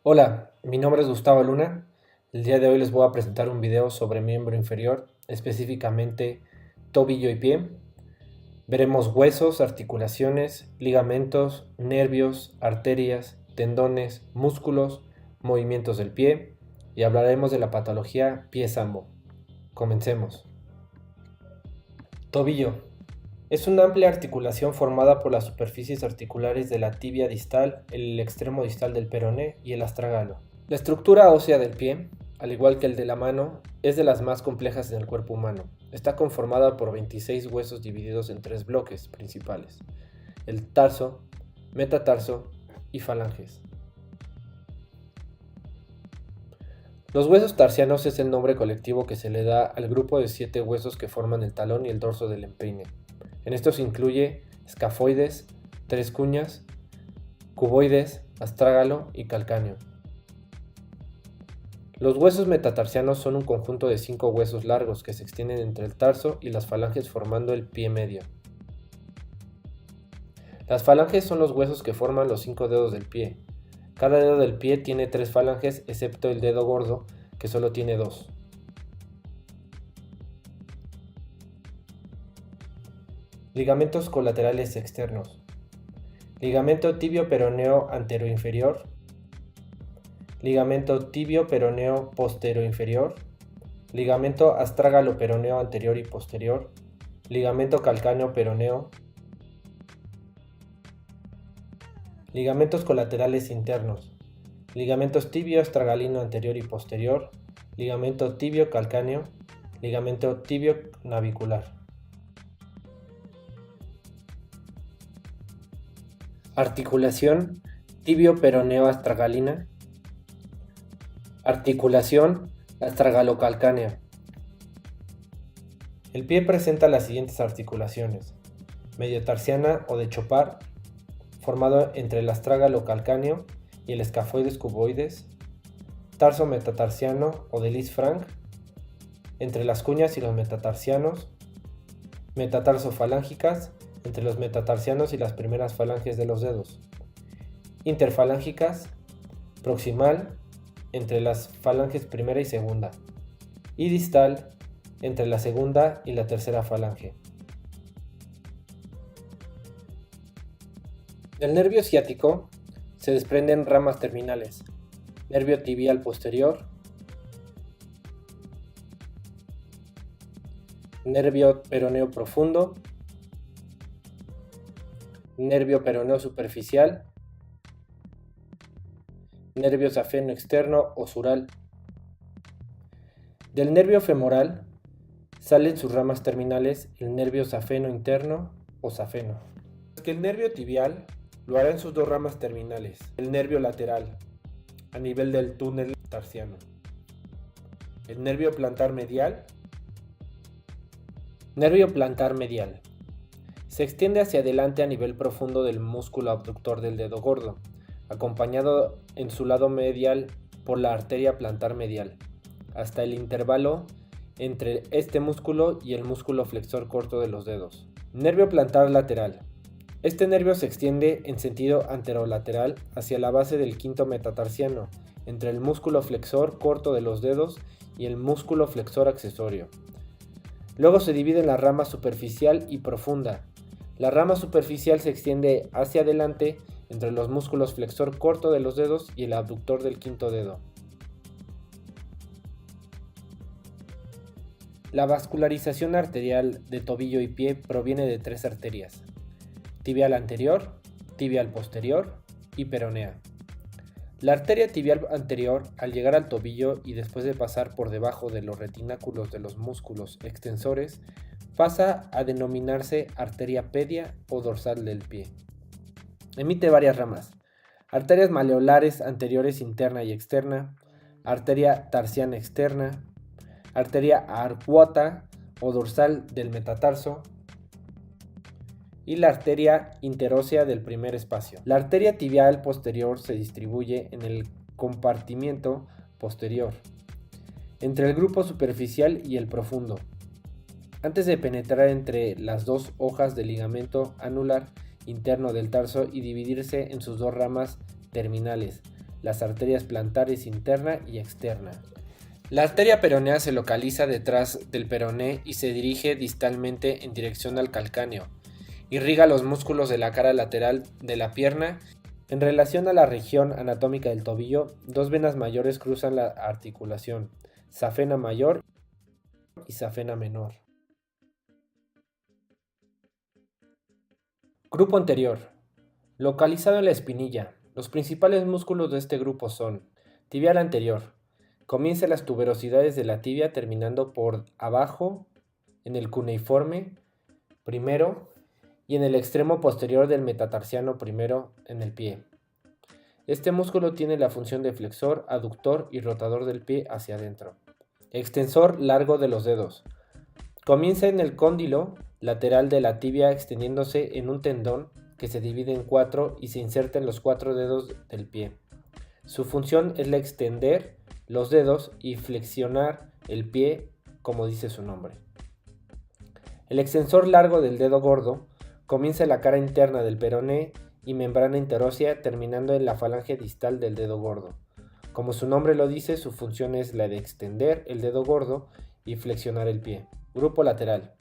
Hola, mi nombre es Gustavo Luna. El día de hoy les voy a presentar un video sobre miembro inferior, específicamente tobillo y pie. Veremos huesos, articulaciones, ligamentos, nervios, arterias, tendones, músculos, movimientos del pie y hablaremos de la patología pie-sambo. Comencemos. Tobillo. Es una amplia articulación formada por las superficies articulares de la tibia distal, el extremo distal del peroné y el astragalo. La estructura ósea del pie, al igual que el de la mano, es de las más complejas en el cuerpo humano. Está conformada por 26 huesos divididos en tres bloques principales: el tarso, metatarso y falanges. Los huesos tarsianos es el nombre colectivo que se le da al grupo de 7 huesos que forman el talón y el dorso del empeine. En estos se incluye escafoides, tres cuñas, cuboides, astrágalo y calcáneo. Los huesos metatarsianos son un conjunto de 5 huesos largos que se extienden entre el tarso y las falanges formando el pie medio. Las falanges son los huesos que forman los 5 dedos del pie. Cada dedo del pie tiene 3 falanges excepto el dedo gordo, que solo tiene 2. Ligamentos colaterales externos. Ligamento tibio-peroneo anteroinferior. Ligamento tibio-peroneo posteroinferior. Ligamento astrágalo-peroneo anterior y posterior. Ligamento calcáneo-peroneo. Ligamentos colaterales internos. Ligamentos tibio-astragalino anterior y posterior. Ligamento tibio-calcáneo. Ligamento tibio-navicular. Articulación tibio-peroneo-astragalina. Articulación astragalocalcánea. El pie presenta las siguientes articulaciones: mediotarsiana o de Chopard, formado entre el astrágalo calcáneo y el escafoides cuboides; tarso metatarsiano o de Lisfranc, entre las cuñas y los metatarsianos; metatarsofalángicas, entre los metatarsianos y las primeras falanges de los dedos; interfalángicas, proximal, entre las falanges primera y segunda; y distal, entre la segunda y la tercera falange. Del nervio ciático se desprenden ramas terminales: nervio tibial posterior, nervio peroneo profundo, nervio peroneo superficial, nervio safeno externo o sural. Del nervio femoral salen sus ramas terminales el nervio safeno interno o safeno. El nervio tibial lo hará en sus dos ramas terminales, el nervio lateral, a nivel del túnel tarsiano. El nervio plantar medial. Nervio plantar medial. Se extiende hacia adelante a nivel profundo del músculo abductor del dedo gordo, acompañado en su lado medial por la arteria plantar medial, hasta el intervalo entre este músculo y el músculo flexor corto de los dedos. Nervio plantar lateral. Este nervio se extiende en sentido anterolateral hacia la base del quinto metatarsiano, entre el músculo flexor corto de los dedos y el músculo flexor accesorio. Luego se divide en la rama superficial y profunda. La rama superficial se extiende hacia adelante entre los músculos flexor corto de los dedos y el abductor del quinto dedo. La vascularización arterial de tobillo y pie proviene de 3 arterias: tibial anterior, tibial posterior y peronea. La arteria tibial anterior, al llegar al tobillo y después de pasar por debajo de los retináculos de los músculos extensores, pasa a denominarse arteria pedia o dorsal del pie. Emite varias ramas: arterias maleolares anteriores interna y externa, arteria tarsiana externa, arteria arcuata o dorsal del metatarso, y la arteria interósea del primer espacio. La arteria tibial posterior se distribuye en el compartimiento posterior, entre el grupo superficial y el profundo, antes de penetrar entre las dos hojas del ligamento anular interno del tarso y dividirse en sus dos ramas terminales, las arterias plantares interna y externa. La arteria peronea se localiza detrás del peroné y se dirige distalmente en dirección al calcáneo. Irriga los músculos de la cara lateral de la pierna. En relación a la región anatómica del tobillo, dos venas mayores cruzan la articulación, safena mayor y safena menor. Grupo anterior. Localizado en la espinilla. Los principales músculos de este grupo son tibial anterior. Comienza en las tuberosidades de la tibia terminando por abajo en el cuneiforme primero y en el extremo posterior del metatarsiano primero en el pie. Este músculo tiene la función de flexor, aductor y rotador del pie hacia adentro. Extensor largo de los dedos. Comienza en el cóndilo lateral de la tibia extendiéndose en un tendón que se divide en 4 y se inserta en los 4 dedos del pie. Su función es la extender los dedos y flexionar el pie, como dice su nombre. El extensor largo del dedo gordo comienza en la cara interna del peroné y membrana interósea terminando en la falange distal del dedo gordo. Como su nombre lo dice, su función es la de extender el dedo gordo y flexionar el pie. Grupo lateral.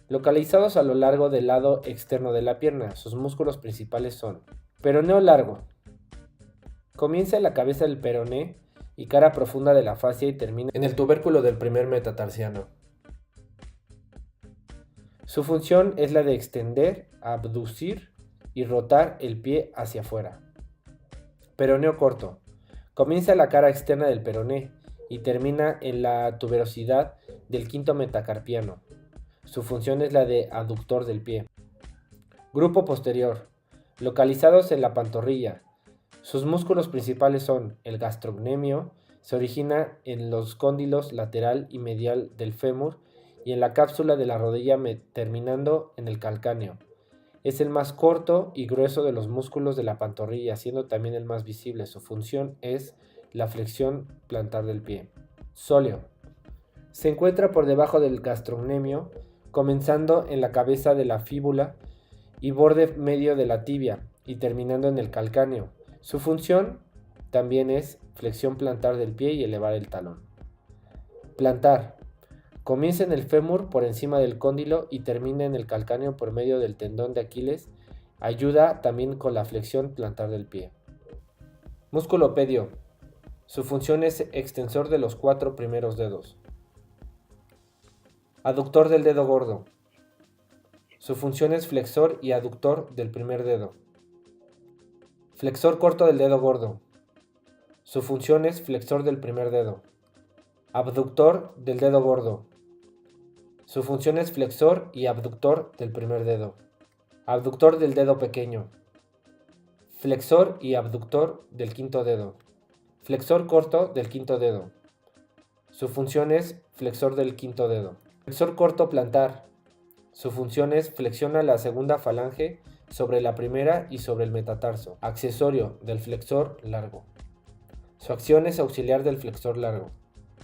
Localizados a lo largo del lado externo de la pierna, sus músculos principales son peroneo largo. Comienza en la cabeza del peroné y cara profunda de la fascia y termina en el tubérculo del primer metatarsiano. Su función es la de extender, abducir y rotar el pie hacia afuera. Peroneo corto. Comienza en la cara externa del peroné y termina en la tuberosidad del quinto metacarpiano. Su función es la de aductor del pie. Grupo posterior. Localizados en la pantorrilla. Sus músculos principales son el gastrocnemio, se origina en los cóndilos lateral y medial del fémur y en la cápsula de la rodilla terminando en el calcáneo. Es el más corto y grueso de los músculos de la pantorrilla, siendo también el más visible. Su función es la flexión plantar del pie. Sóleo. Se encuentra por debajo del gastrocnemio, comenzando en la cabeza de la fíbula y borde medio de la tibia y terminando en el calcáneo. Su función también es flexión plantar del pie y elevar el talón. Plantar. Comienza en el fémur por encima del cóndilo y termina en el calcáneo por medio del tendón de Aquiles. Ayuda también con la flexión plantar del pie. Músculo pedio. Su función es extensor de los 4 primeros dedos. Aductor del dedo gordo. Su función es flexor y aductor del primer dedo. Flexor corto del dedo gordo. Su función es flexor del primer dedo. Abductor del dedo gordo. Su función es flexor y abductor del primer dedo. Abductor del dedo pequeño. Flexor y abductor del quinto dedo. Flexor corto del quinto dedo. Su función es flexor del quinto dedo. Flexor corto plantar. Su función es flexiona la segunda falange sobre la primera y sobre el metatarso. Accesorio del flexor largo. Su acción es auxiliar del flexor largo.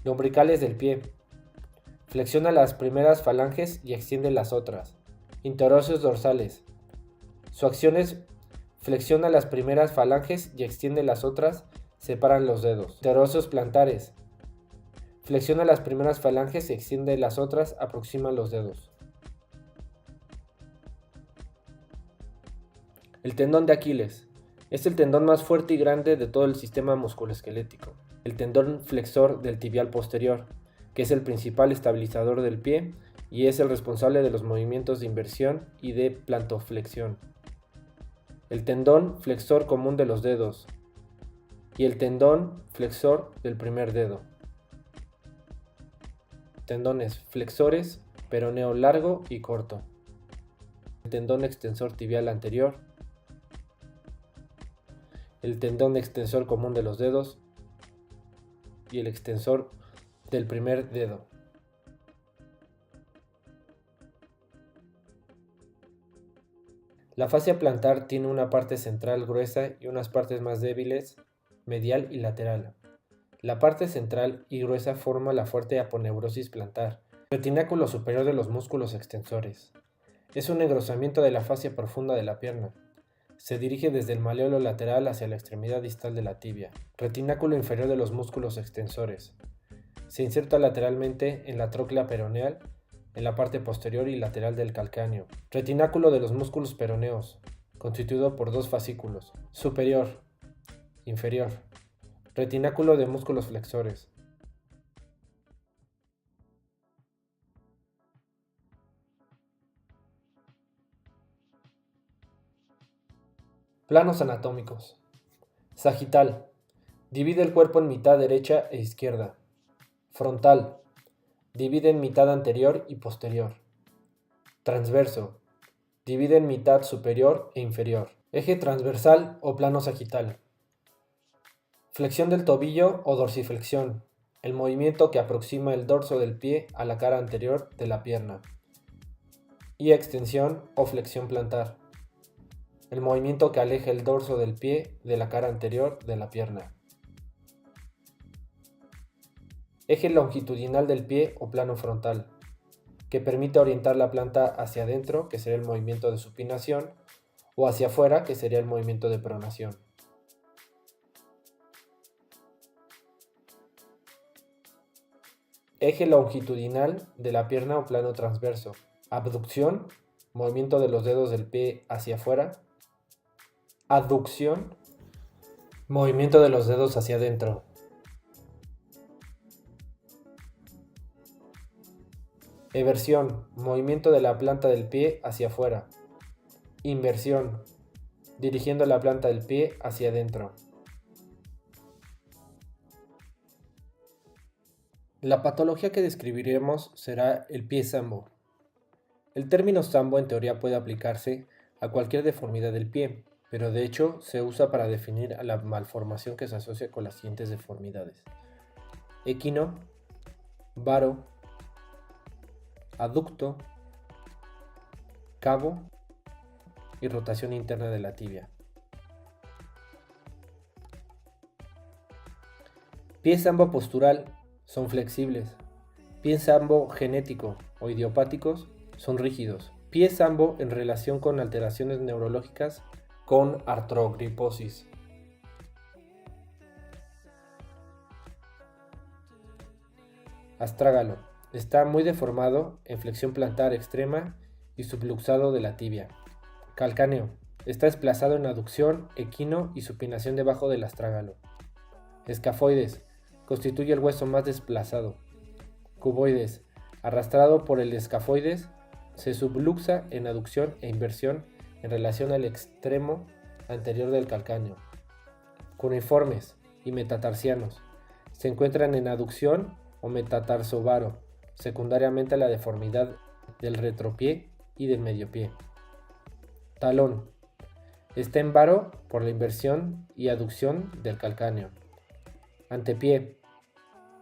Lombricales del pie. Flexiona las primeras falanges y extiende las otras. Interóseos dorsales. Su acción es flexiona las primeras falanges y extiende las otras, separan los dedos. Interóseos plantares. Flexiona las primeras falanges y extiende las otras, aproxima los dedos. El tendón de Aquiles. Es el tendón más fuerte y grande de todo el sistema musculoesquelético. El tendón flexor del tibial posterior, que es el principal estabilizador del pie y es el responsable de los movimientos de inversión y de plantoflexión. El tendón flexor común de los dedos y el tendón flexor del primer dedo. Tendones flexores, peroneo largo y corto. El tendón extensor tibial anterior. El tendón extensor común de los dedos y el extensor del primer dedo. La fascia plantar tiene una parte central gruesa y unas partes más débiles, medial y lateral. La parte central y gruesa forma la fuerte aponeurosis plantar, retináculo superior de los músculos extensores. Es un engrosamiento de la fascia profunda de la pierna. Se dirige desde el malleolo lateral hacia la extremidad distal de la tibia. Retináculo inferior de los músculos extensores. Se inserta lateralmente en la tróclea peroneal, en la parte posterior y lateral del calcáneo. Retináculo de los músculos peroneos, constituido por dos fascículos. Superior, inferior. Retináculo de músculos flexores. Planos anatómicos. Sagital. Divide el cuerpo en mitad derecha e izquierda. Frontal. Divide en mitad anterior y posterior. Transverso. Divide en mitad superior e inferior. Eje transversal o plano sagital. Flexión del tobillo o dorsiflexión. El movimiento que aproxima el dorso del pie a la cara anterior de la pierna. Y extensión o flexión plantar. El movimiento que aleja el dorso del pie de la cara anterior de la pierna. Eje longitudinal del pie o plano frontal, que permite orientar la planta hacia adentro, que sería el movimiento de supinación, o hacia afuera, que sería el movimiento de pronación. Eje longitudinal de la pierna o plano transverso. Abducción, movimiento de los dedos del pie hacia afuera. Aducción, movimiento de los dedos hacia adentro. Eversión, movimiento de la planta del pie hacia afuera. Inversión, dirigiendo la planta del pie hacia adentro. La patología que describiremos será el pie sambo. El término sambo en teoría puede aplicarse a cualquier deformidad del pie, pero de hecho se usa para definir a la malformación que se asocia con las siguientes deformidades: equino, varo, aducto, cabo y rotación interna de la tibia. Pies sambo postural son flexibles. Pies sambo genético o idiopáticos son rígidos. Pies sambo en relación con alteraciones neurológicas con artrogriposis. Astrágalo. Está muy deformado en flexión plantar extrema y subluxado de la tibia. Calcáneo. Está desplazado en aducción, equino y supinación debajo del astrágalo. Escafoides. Constituye el hueso más desplazado. Cuboides. Arrastrado por el escafoides, se subluxa en aducción e inversión en relación al extremo anterior del calcáneo. Cuneiformes y metatarsianos. Se encuentran en aducción o metatarsobaro, secundariamente a la deformidad del retropié y del mediopié. Talón. Está en varo por la inversión y aducción del calcáneo. Antepié.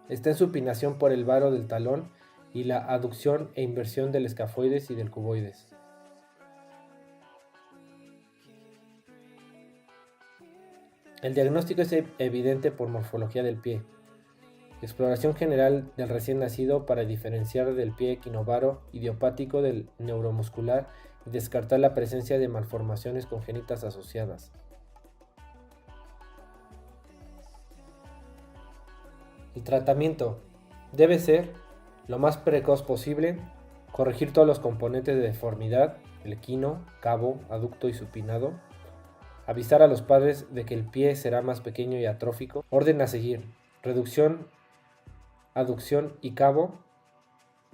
Está en supinación por el varo del talón y la aducción e inversión del escafoides y del cuboides. El diagnóstico es evidente por morfología del pie. Exploración general del recién nacido para diferenciar del pie equinovaro idiopático del neuromuscular y descartar la presencia de malformaciones congénitas asociadas. El tratamiento debe ser lo más precoz posible, corregir todos los componentes de deformidad, el equino, cabo, aducto y supinado, avisar a los padres de que el pie será más pequeño y atrófico, orden a seguir, reducción, aducción y cabo,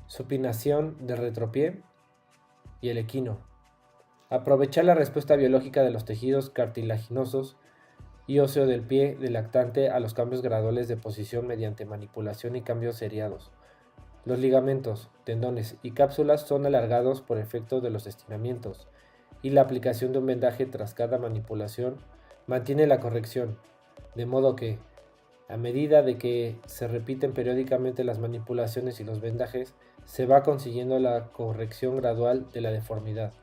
supinación del retropié y el equino. Aprovechar la respuesta biológica de los tejidos cartilaginosos y óseo del pie del lactante a los cambios graduales de posición mediante manipulación y cambios seriados. Los ligamentos, tendones y cápsulas son alargados por efecto de los estiramientos, y la aplicación de un vendaje tras cada manipulación mantiene la corrección, de modo que, a medida de que se repiten periódicamente las manipulaciones y los vendajes, se va consiguiendo la corrección gradual de la deformidad.